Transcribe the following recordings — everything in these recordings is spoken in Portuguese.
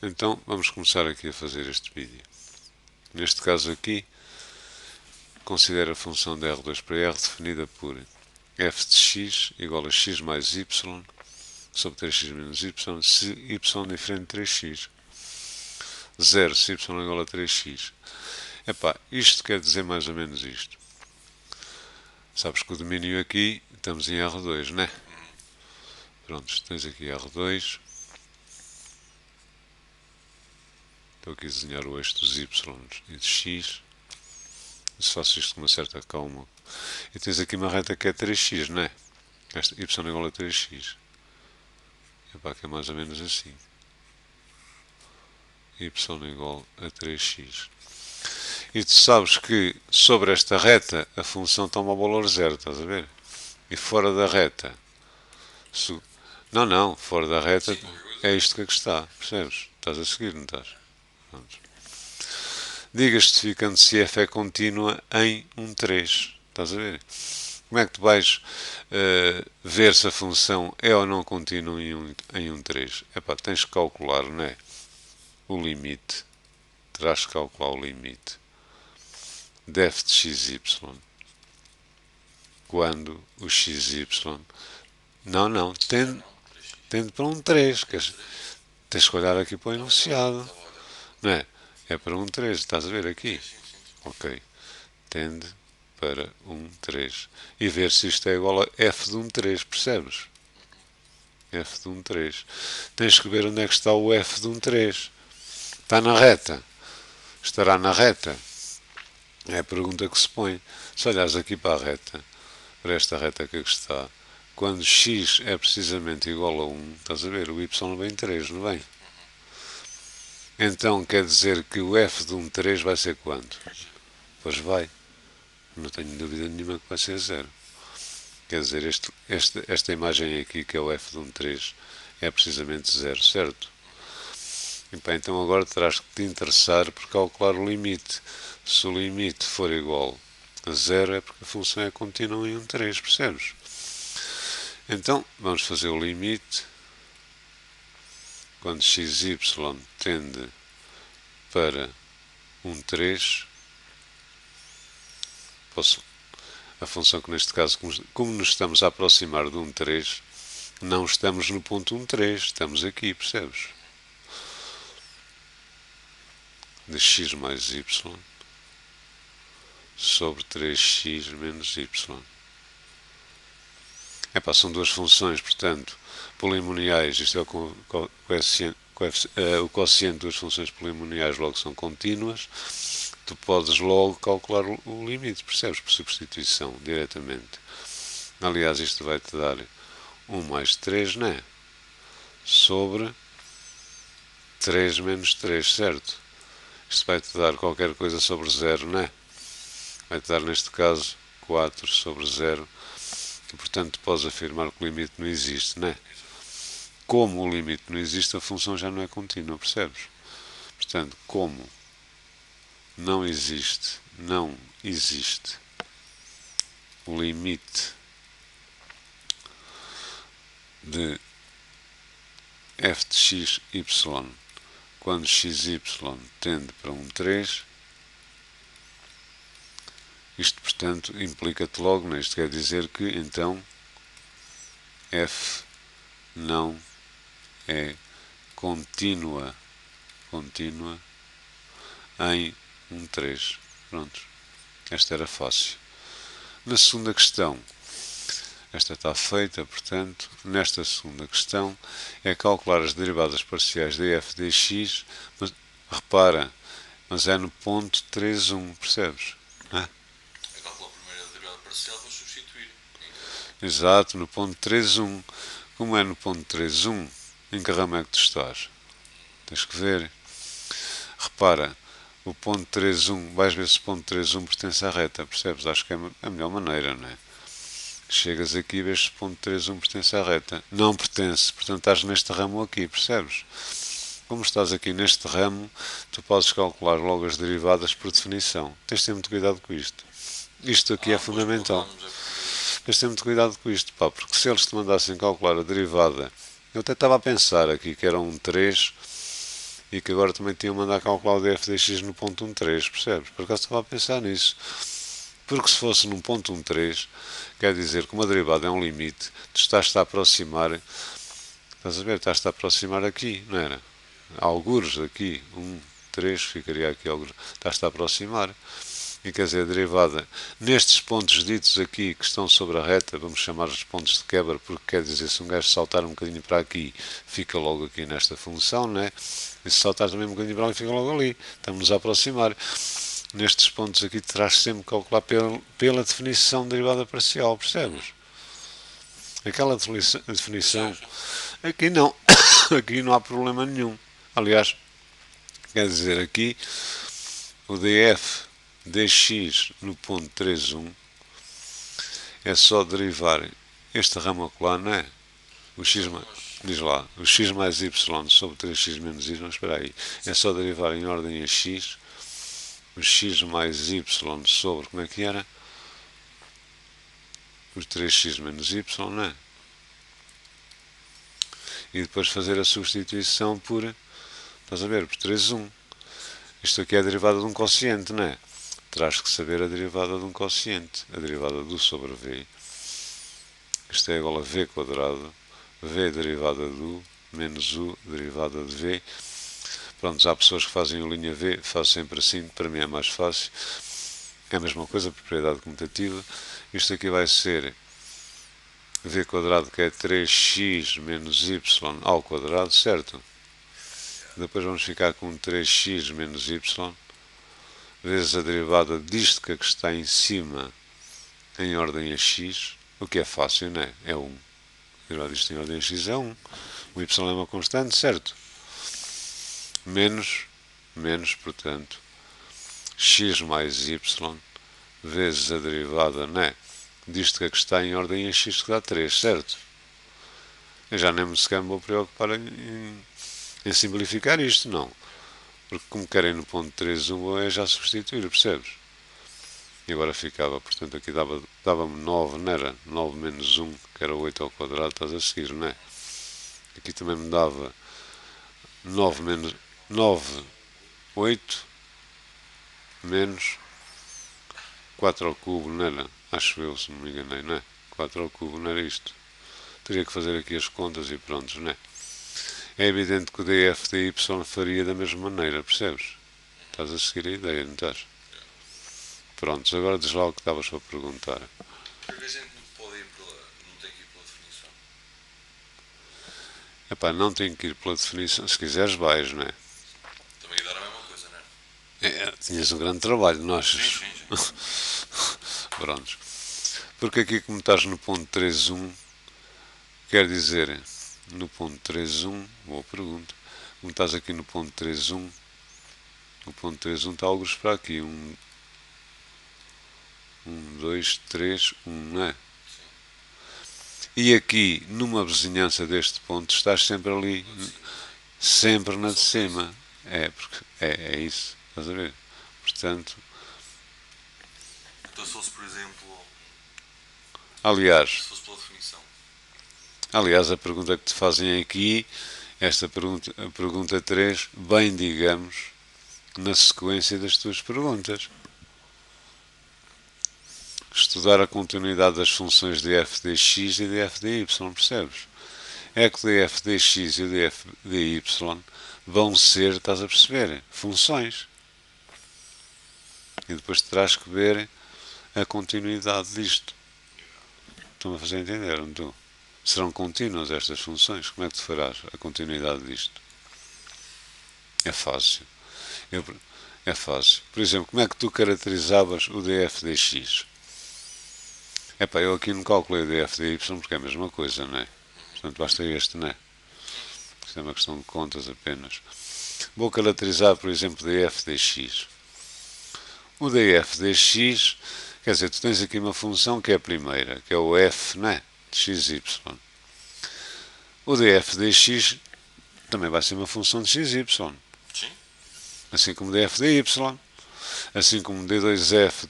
Então vamos começar aqui a fazer este vídeo. Neste caso aqui, considera a função de R2 para R definida por f de x igual a x mais y sobre 3x menos y se y diferente de 3x. 0 se y igual a 3x. Epá, isto quer dizer mais ou menos isto. Sabes que o domínio aqui, estamos em R2, né? Pronto, tens aqui R2. Estou aqui a desenhar o eixo dos y e de x. Se faço isto com uma certa calma. E tens aqui uma reta que é 3x, não é? Esta y igual a 3x. Epá, que é mais ou menos assim. Y igual a 3x. E tu sabes que sobre esta reta a função toma o valor zero, estás a ver? E fora da reta... Não, fora da reta é isto que aqui está, percebes? Estás a seguir, não estás? Pronto. Diga justificando se f é contínua em 1,3. Estás a ver? Como é que tu vais ver se a função é ou não contínua em 1,3? Epá, tens que calcular, não é? O limite. Terás que calcular o limite de f de xy quando o xy... Não, tende para 1,3. Tens que olhar aqui para o enunciado. Não é? É para 1,3, estás a ver aqui? Ok. Tende para 1,3. E ver se isto é igual a f de 1,3, percebes? F de 1,3. Tens que ver onde é que está o f de 1,3. Está na reta? Estará na reta? É a pergunta que se põe. Se olhares aqui para a reta, para esta reta que aqui está, quando x é precisamente igual a 1, estás a ver? O y vem 3, não vem? Então quer dizer que o f de 1,3 vai ser quanto? Pois vai. Não tenho dúvida nenhuma que vai ser 0. Quer dizer, esta imagem aqui, que é o f de 1,3, é precisamente 0, certo? E, bem, então agora terás que te interessar por calcular o limite. Se o limite for igual a 0, é porque a função é contínua em 1,3, percebes? Então, vamos fazer o limite quando xy tende para 1,3. A função que neste caso, como nos estamos a aproximar de 1,3, não estamos no ponto 1,3, estamos aqui, percebes? De x mais y sobre 3x menos y. Epá, são duas funções, portanto, polimoniais, isto é o quociente de duas funções polimoniais, logo são contínuas. Tu podes logo calcular o limite, percebes? Por substituição, diretamente. Aliás, isto vai-te dar 1 mais 3, não é? Sobre 3 menos 3, certo? Isto vai-te dar qualquer coisa sobre 0, não é? Vai-te dar, neste caso, 4 sobre 0. E, portanto, podes afirmar que o limite não existe, não é? Como o limite não existe, a função já não é contínua, percebes? Portanto, como não existe o limite de f de x, y, quando xy tende para 1,3, isto, portanto, implica-te logo nisto. Quer dizer que, então, f não é contínua em 1,3. Pronto. Esta era fácil. Na segunda questão, esta está feita, portanto, nesta segunda questão é calcular as derivadas parciais de f dx, mas repara, mas é no ponto 3,1, percebes? É calcular primeiro a derivada parcial para substituir. Exato, no ponto 3,1. Como é no ponto 3,1, em que ramo é que tu estás? Tens que ver. Repara, o ponto 3,1, vais ver se o ponto 3,1 pertence à reta, percebes? Acho que é a melhor maneira, não é? Chegas aqui e vês se o ponto 3,1 pertence à reta. Não pertence, portanto estás neste ramo aqui, percebes? Como estás aqui neste ramo, tu podes calcular logo as derivadas por definição. Tens de ter muito cuidado com isto. Isto aqui é fundamental. Tens de ter muito cuidado com isto, pá, porque se eles te mandassem calcular a derivada, eu até estava a pensar aqui que era 1,3 e que agora também tinham mandado calcular o df dx no ponto 1,3, percebes? Por acaso estava a pensar nisso. Porque se fosse num ponto 1,3, quer dizer que uma derivada é um limite, tu estás-te a aproximar, estás a ver, estás-te a aproximar aqui, não era? Algures aqui, 1,3, ficaria aqui algures, estás-te a aproximar. E quer dizer, a derivada, nestes pontos ditos aqui que estão sobre a reta, vamos chamar-os pontos de quebra, porque quer dizer, se um gajo saltar um bocadinho para aqui, fica logo aqui nesta função, né? E se saltar também um bocadinho para ali, fica logo ali. Estamos a aproximar. Nestes pontos aqui terás sempre que calcular pela definição de derivada parcial, percebes? Aquela definição, aqui não, aqui não há problema nenhum. Aliás, quer dizer, aqui o df dx no ponto 3,1 é só derivar este ramo ocular, não é? O x mais, diz lá, o x mais y sobre 3x menos y, espera aí, é só derivar em ordem a x, o x mais y sobre, como é que era? Os 3x menos y, não é? E depois fazer a substituição por, estás a ver, por 3,1. Isto aqui é a derivada de um quociente, não é? Terás que saber a derivada de um quociente, a derivada do sobre v. Isto é igual a v quadrado, v derivada do, menos u derivada de v. Pronto, há pessoas que fazem a linha v, faço sempre assim, para mim é mais fácil. É a mesma coisa, propriedade comutativa. Isto aqui vai ser v quadrado, que é 3x menos y ao quadrado, certo? Depois vamos ficar com 3x menos y, vezes a derivada disto que está em cima em ordem a x, o que é fácil, não é? É 1. A derivada disto em ordem a x é 1. O y é uma constante, certo? Menos, portanto, x mais y, vezes a derivada, não é? Disto que está em ordem a x, que dá 3, certo? Eu já nem sequer me vou preocupar em simplificar isto, não. Porque como querem no ponto 3,1 é já substituir, percebes? E agora ficava, portanto aqui dava-me 9, não era? 9 menos 1, que era 8 ao quadrado, estás a seguir, não é? Aqui também me dava 9 menos 9, 8 menos 4 ao cubo, não era? Acho eu, se não me enganei, não é? 4 ao cubo não era isto. Teria que fazer aqui as contas e pronto, não é? É evidente que o df dy faria da mesma maneira, percebes? Estás a seguir a ideia, não estás? Prontos, agora diz lá o que estavas para perguntar. Porque a gente não pode ir não tem que ir pela definição. Epá, não tem que ir pela definição, se quiseres vais, não é? Também ia dar a mesma coisa, não é? Tinhas um grande trabalho, não achas? Sim. Prontos. Porque aqui como estás no ponto 3,1, quer dizer, no ponto 3,1, boa pergunta, como estás aqui no ponto 3,1, o ponto 3,1 está alguns para aqui, 1, 2, 3, 1, não é? E aqui, numa vizinhança deste ponto, estás sempre ali, sempre na de cima. É, porque é isso, estás a ver? Portanto, Então se fosse, por exemplo, aliás, se fosse pela definição. aliás, a pergunta que te fazem aqui, esta pergunta, a pergunta 3, bem digamos, na sequência das tuas perguntas. Estudar a continuidade das funções de f dx e de f dy, percebes? É que o df dx e o df dy vão ser, estás a perceber, funções. E depois terás que ver a continuidade disto. Estão-me a fazer entender, não estou? Serão contínuas estas funções? Como é que tu farás a continuidade disto? É fácil. É fácil. Por exemplo, como é que tu caracterizavas o df dx? Epá, eu aqui não calculei o df dy porque é a mesma coisa, não é? Portanto, basta este, não é? Isto é uma questão de contas apenas. Vou caracterizar, por exemplo, df dx. O df dx, quer dizer, tu tens aqui uma função que é a primeira, que é o f, não é? De xy. O df dx também vai ser uma função de xy. Sim. Assim como df dy, assim como d2f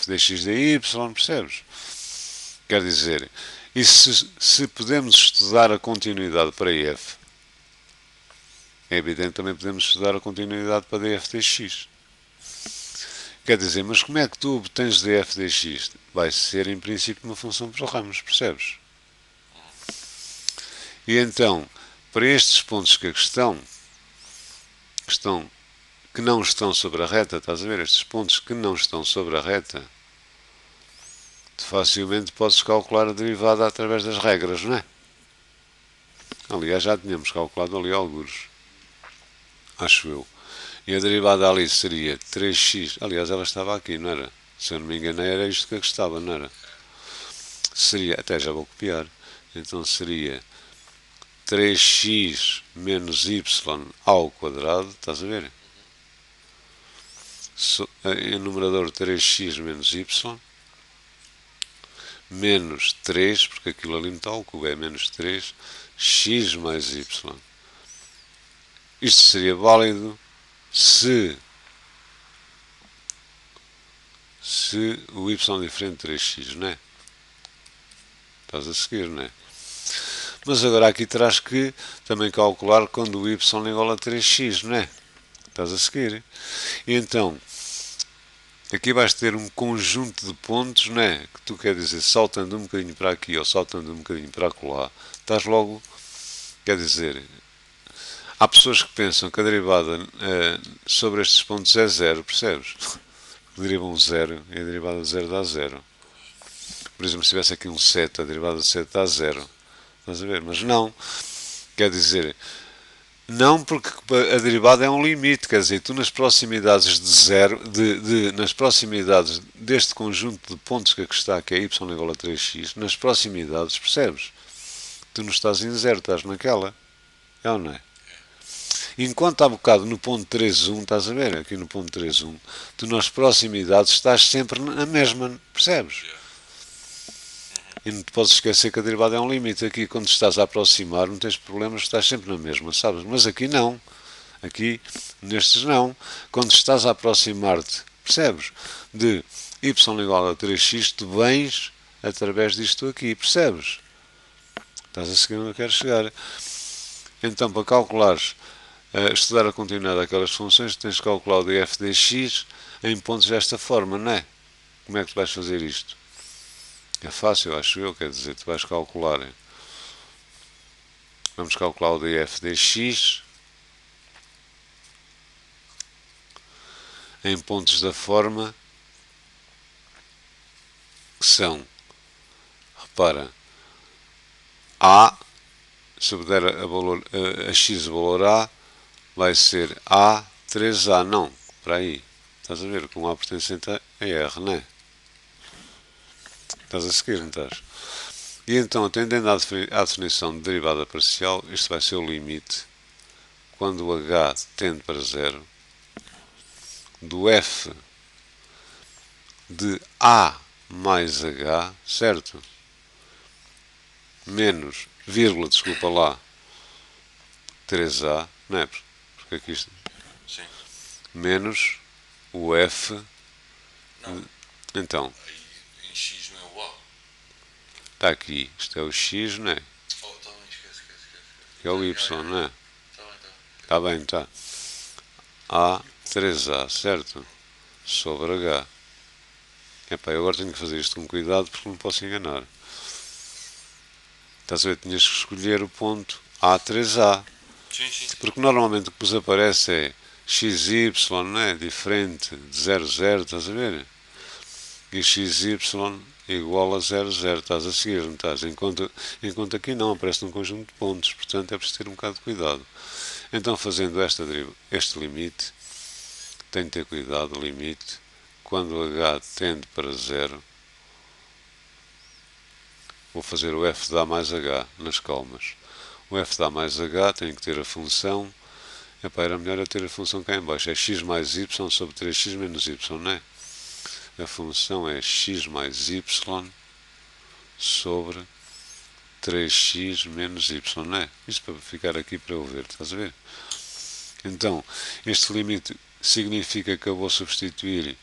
dx dy, percebes? Quer dizer, e se podemos estudar a continuidade para f, É evidente que também podemos estudar a continuidade para df dx. Quer dizer, mas como é que tu obtens df dx? Vai ser, em princípio, uma função por ramos, percebes? E então, para estes pontos que que não estão sobre a reta, estás a ver? Estes pontos que não estão sobre a reta, facilmente podes calcular a derivada através das regras, não é? Aliás, já tínhamos calculado ali alguns, acho eu. E a derivada ali seria 3x, aliás, ela estava aqui, não era? Se eu não me enganei, era isto que aqui estava, não era? Seria, até já vou copiar, então seria 3x menos y ao quadrado, estás a ver? Em numerador 3x menos y, menos 3, porque aquilo ali não está ao cubo, é menos 3, x mais y. Isto seria válido se o y é diferente de 3x, não é? Estás a seguir, não é? Mas agora aqui terás que também calcular quando o y é igual a 3x, não é? Estás a seguir? E então, aqui vais ter um conjunto de pontos, não é? Que tu quer dizer, saltando um bocadinho para aqui ou saltando um bocadinho para acolá, estás logo, quer dizer, há pessoas que pensam que a derivada sobre estes pontos é zero, percebes? Derivam zero e a derivada de zero dá zero. Por exemplo, se tivesse aqui um 7, a derivada de 7 dá zero. Estás a ver? Mas não. Quer dizer, não, porque a derivada é um limite, quer dizer, tu nas proximidades de zero, nas proximidades deste conjunto de pontos que aqui está, que é y igual a 3x, nas proximidades, percebes? Tu não estás em zero, estás naquela. É ou não é? Enquanto há bocado no ponto 3.1, estás a ver, aqui no ponto 3.1, tu nas proximidades estás sempre na mesma, percebes? E não te podes esquecer que a derivada é um limite. Aqui, quando estás a aproximar, não tens problemas, estás sempre na mesma, sabes? Mas aqui não. Aqui, nestes não. Quando estás a aproximar-te, percebes? De y igual a 3x, tu vens através disto aqui, percebes? Estás a seguir onde eu quero chegar. Então, para calculares, estudar a continuidade daquelas funções, tens de calcular o df dx em pontos desta forma, não é? Como é que tu vais fazer isto? É fácil, acho eu, quer dizer, tu vais calcular. Vamos calcular o df dx em pontos da forma que são, repara, a, se eu der a x o valor a, vai ser a 3a, não, para aí, estás a ver, com a pertencente a r, não é? Estás a seguir, não estás? E então, atendendo à definição de derivada parcial, isto vai ser o limite, quando o h tende para zero, do f de a mais h, certo? Menos, vírgula, desculpa lá, 3a, não é? Porque aqui isto... Sim. Menos o f... Não. Então, Aí em x não é o a. está aqui, isto é o x, não é? Oh, tá bem, esquece. Que é o y, não é? Tá bem, tá. Está bem, está. A 3a, certo? Sobre h. Epá, eu agora tenho que fazer isto com cuidado porque não posso enganar. Estás a ver? Tinhas que escolher o ponto A3A. Sim. Porque normalmente o que vos aparece é XY, não é? Diferente de 00, estás a ver? E XY igual a 00, estás a seguir, não estás? Enquanto aqui não, aparece num conjunto de pontos, portanto é preciso ter um bocado de cuidado. Então, fazendo este limite, tenho que ter cuidado, limite, quando o h tende para 0, vou fazer o f da mais h nas calmas. O f da mais h tem que ter a função, era melhor eu ter a função cá em baixo, é x mais y sobre 3x menos y, não é? A função é x mais y sobre 3x menos y, não é? Isto para ficar aqui para eu ver, estás a ver? Então, este limite significa que eu vou substituir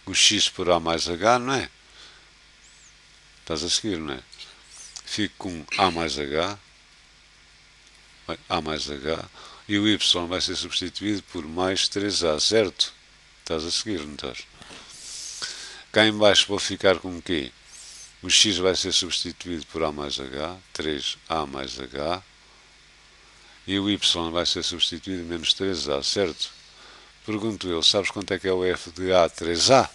o x por a mais h, não é? Estás a seguir, não é? Fico com a mais h, E o y vai ser substituído por mais 3a, certo? Estás a seguir, não estás? Cá em baixo vou ficar com o quê? O x vai ser substituído por a mais h, 3a mais h, e o y vai ser substituído por menos 3a, certo? Pergunto eu, sabes quanto é que é o f de a 3a?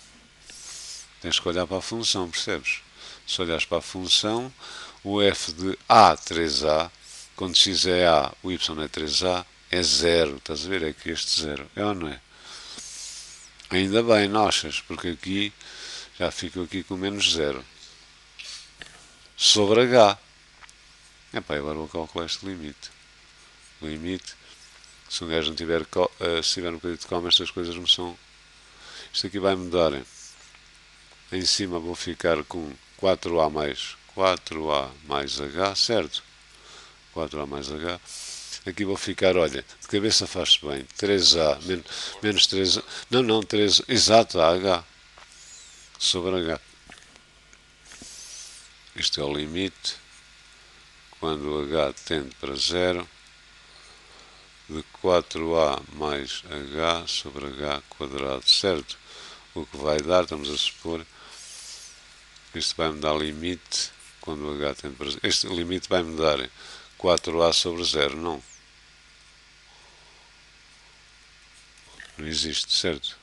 Tens que olhar para a função, percebes? Se olhares para a função, o f de a 3a, quando x é a, o y é 3a, é 0. Estás a ver? É aqui este 0. É ou não é? Ainda bem, não achas? Porque aqui já fico aqui com menos 0. Sobre h. Epá, agora vou calcular este limite. Limite. Se um gajo não tiver, se tiver um bocadinho de calma, estas coisas não são. Isto aqui vai mudar. Em cima vou ficar com 4a mais h, certo? 4a mais h. Aqui vou ficar, olha, de cabeça faz-se bem. 3a menos 3a. Não, 3. Exato, AH. Sobre h. Isto é o limite. Quando o h tende para 0. De 4a mais h sobre h quadrado, certo? O que vai dar, estamos a supor, isto vai-me dar limite, quando o h tende para 0. Este limite vai-me dar 4a sobre 0, não. Não existe, certo?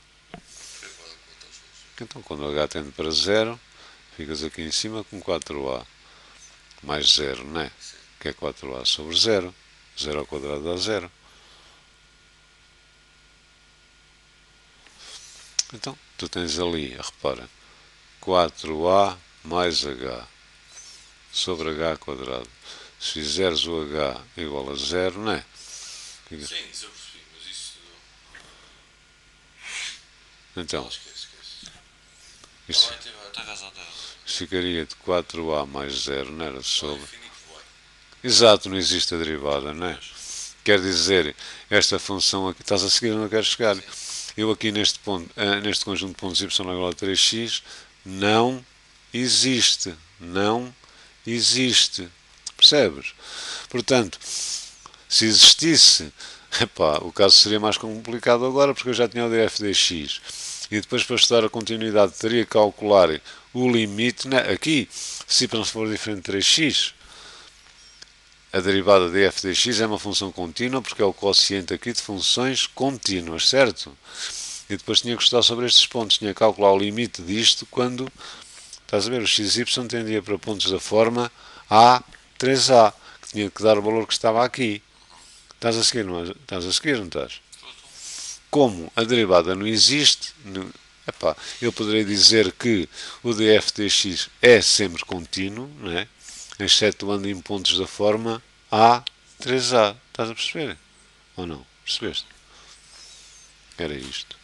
Então, quando o h tende para 0, ficas aqui em cima com 4a mais 0, não é? Que é 4a sobre 0. 0 ao quadrado dá 0. Então, tu tens ali, repara, 4a mais h sobre h quadrado. Se fizeres o h igual a 0, não é? Sim, isso eu percebi, mas isso... Então, esquece. isto Tem razão. ficaria de 4a mais 0, não era? Sobre... Infinito, vai. Exato, não existe a derivada, não é? Quer dizer, esta função aqui, estás a seguir onde eu quero chegar? Eu aqui neste ponto, neste conjunto de pontos y igual a 3x, não existe. Não existe. Percebes? Portanto, se existisse, epá, o caso seria mais complicado agora, porque eu já tinha o df dx. E depois, para estudar a continuidade, teria que calcular o limite. Né? Aqui, se y for diferente de 3x, a derivada de f dx é uma função contínua, porque é o quociente aqui de funções contínuas, certo? E depois tinha que estudar sobre estes pontos, tinha que calcular o limite disto quando, estás a ver, o xy tendia para pontos da forma A3A, que tinha que dar o valor que estava aqui. Estás a seguir, não estás? A seguir, não estás? Como a derivada não existe, epá, eu poderei dizer que o df dx é sempre contínuo, não é? Excetuando em pontos da forma A3A. Estás a perceber? Ou não? Percebeste? Era isto.